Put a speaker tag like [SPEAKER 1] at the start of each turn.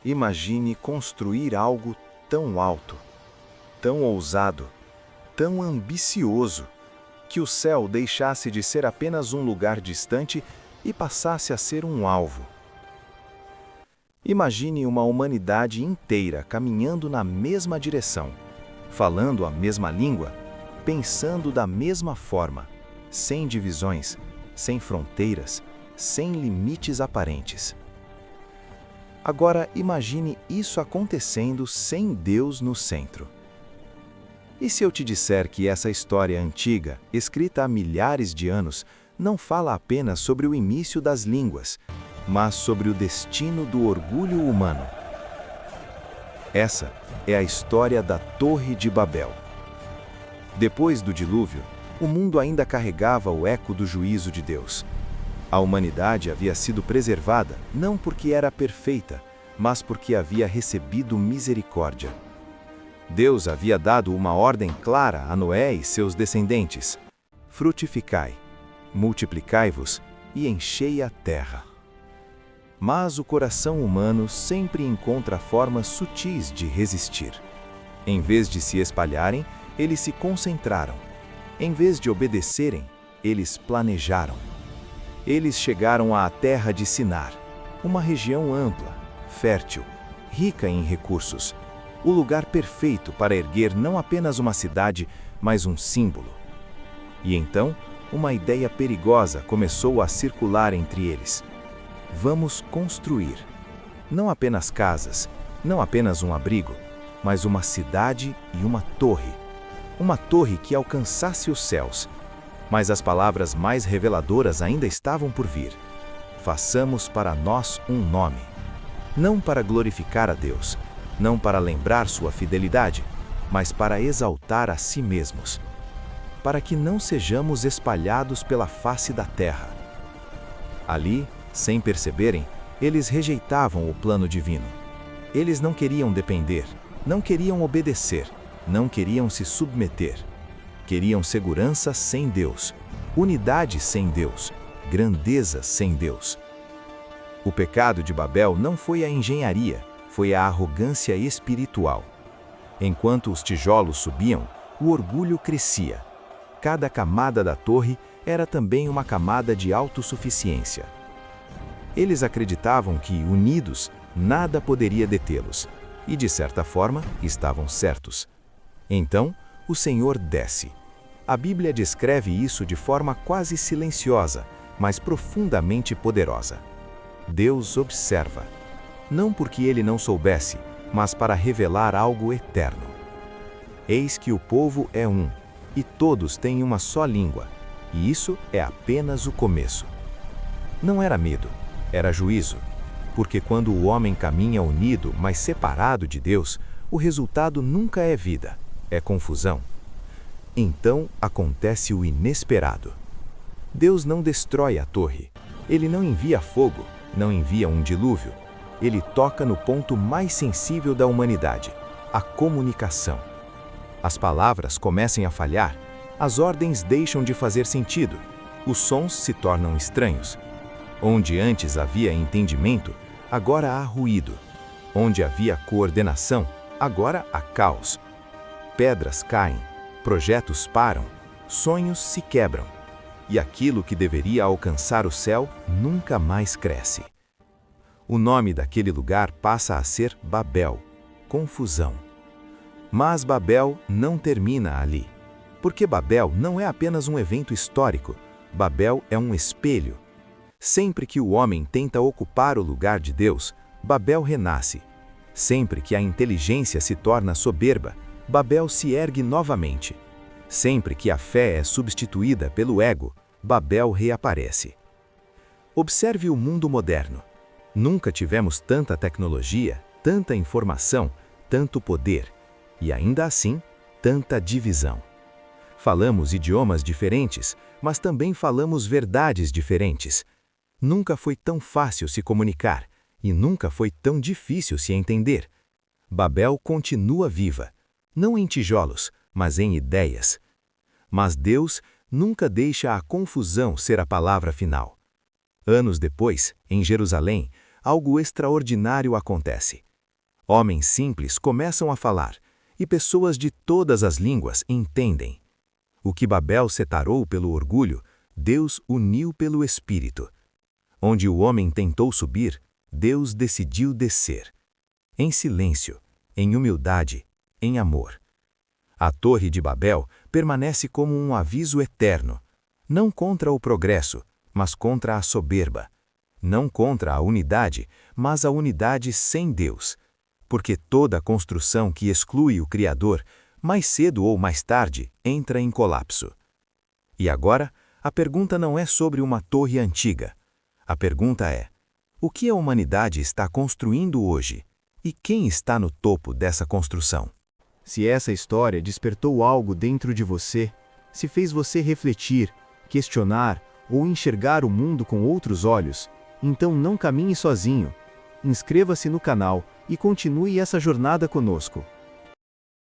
[SPEAKER 1] Imagine construir algo tão alto, tão ousado, tão ambicioso, que o céu deixasse de ser apenas um lugar distante e passasse a ser um alvo. Imagine uma humanidade inteira caminhando na mesma direção, falando a mesma língua, pensando da mesma forma, sem divisões, sem fronteiras, sem limites aparentes. Agora imagine isso acontecendo sem Deus no centro. E se eu te disser que essa história antiga, escrita há milhares de anos, não fala apenas sobre o início das línguas, mas sobre o destino do orgulho humano? Essa é a história da Torre de Babel. Depois do dilúvio, o mundo ainda carregava o eco do juízo de Deus. A humanidade havia sido preservada não porque era perfeita, mas porque havia recebido misericórdia. Deus havia dado uma ordem clara a Noé e seus descendentes: frutificai, multiplicai-vos e enchei a terra. Mas o coração humano sempre encontra formas sutis de resistir. Em vez de se espalharem, eles se concentraram. Em vez de obedecerem, eles planejaram. Eles chegaram à terra de Sinar, uma região ampla, fértil, rica em recursos, o lugar perfeito para erguer não apenas uma cidade, mas um símbolo. E então, uma ideia perigosa começou a circular entre eles. Vamos construir, não apenas casas, não apenas um abrigo, mas uma cidade e uma torre que alcançasse os céus. Mas as palavras mais reveladoras ainda estavam por vir. Façamos para nós um nome, não para glorificar a Deus, não para lembrar sua fidelidade, mas para exaltar a si mesmos, para que não sejamos espalhados pela face da terra. Ali, sem perceberem, eles rejeitavam o plano divino. Eles não queriam depender, não queriam obedecer, não queriam se submeter. Queriam segurança sem Deus, unidade sem Deus, grandeza sem Deus. O pecado de Babel não foi a engenharia, foi a arrogância espiritual. Enquanto os tijolos subiam, o orgulho crescia. Cada camada da torre era também uma camada de autossuficiência. Eles acreditavam que, unidos, nada poderia detê-los, e de certa forma, estavam certos. Então, o Senhor desce. A Bíblia descreve isso de forma quase silenciosa, mas profundamente poderosa. Deus observa, não porque ele não soubesse, mas para revelar algo eterno. Eis que o povo é um, e todos têm uma só língua, e isso é apenas o começo. Não era medo, era juízo, porque quando o homem caminha unido, mas separado de Deus, o resultado nunca é vida, é confusão. Então acontece o inesperado. Deus não destrói a torre, ele não envia fogo, não envia um dilúvio. Ele toca no ponto mais sensível da humanidade, a comunicação. As palavras começam a falhar, as ordens deixam de fazer sentido, os sons se tornam estranhos. Onde antes havia entendimento, agora há ruído. Onde havia coordenação, agora há caos. Pedras caem, projetos param, sonhos se quebram. E aquilo que deveria alcançar o céu nunca mais cresce. O nome daquele lugar passa a ser Babel, confusão. Mas Babel não termina ali, porque Babel não é apenas um evento histórico, Babel é um espelho. Sempre que o homem tenta ocupar o lugar de Deus, Babel renasce. Sempre que a inteligência se torna soberba, Babel se ergue novamente. Sempre que a fé é substituída pelo ego, Babel reaparece. Observe o mundo moderno. Nunca tivemos tanta tecnologia, tanta informação, tanto poder, e ainda assim, tanta divisão. Falamos idiomas diferentes, mas também falamos verdades diferentes. Nunca foi tão fácil se comunicar, e nunca foi tão difícil se entender. Babel continua viva, não em tijolos, mas em ideias. Mas Deus nunca deixa a confusão ser a palavra final. Anos depois, em Jerusalém, algo extraordinário acontece. Homens simples começam a falar, e pessoas de todas as línguas entendem. O que Babel separou pelo orgulho, Deus uniu pelo Espírito. Onde o homem tentou subir, Deus decidiu descer. Em silêncio, em humildade, em amor. A Torre de Babel permanece como um aviso eterno, não contra o progresso, mas contra a soberba. Não contra a unidade, mas a unidade sem Deus. Porque toda construção que exclui o Criador, mais cedo ou mais tarde, entra em colapso. E agora, a pergunta não é sobre uma torre antiga. A pergunta é: o que a humanidade está construindo hoje? E quem está no topo dessa construção?
[SPEAKER 2] Se essa história despertou algo dentro de você, se fez você refletir, questionar ou enxergar o mundo com outros olhos, então não caminhe sozinho. Inscreva-se no canal e continue essa jornada conosco.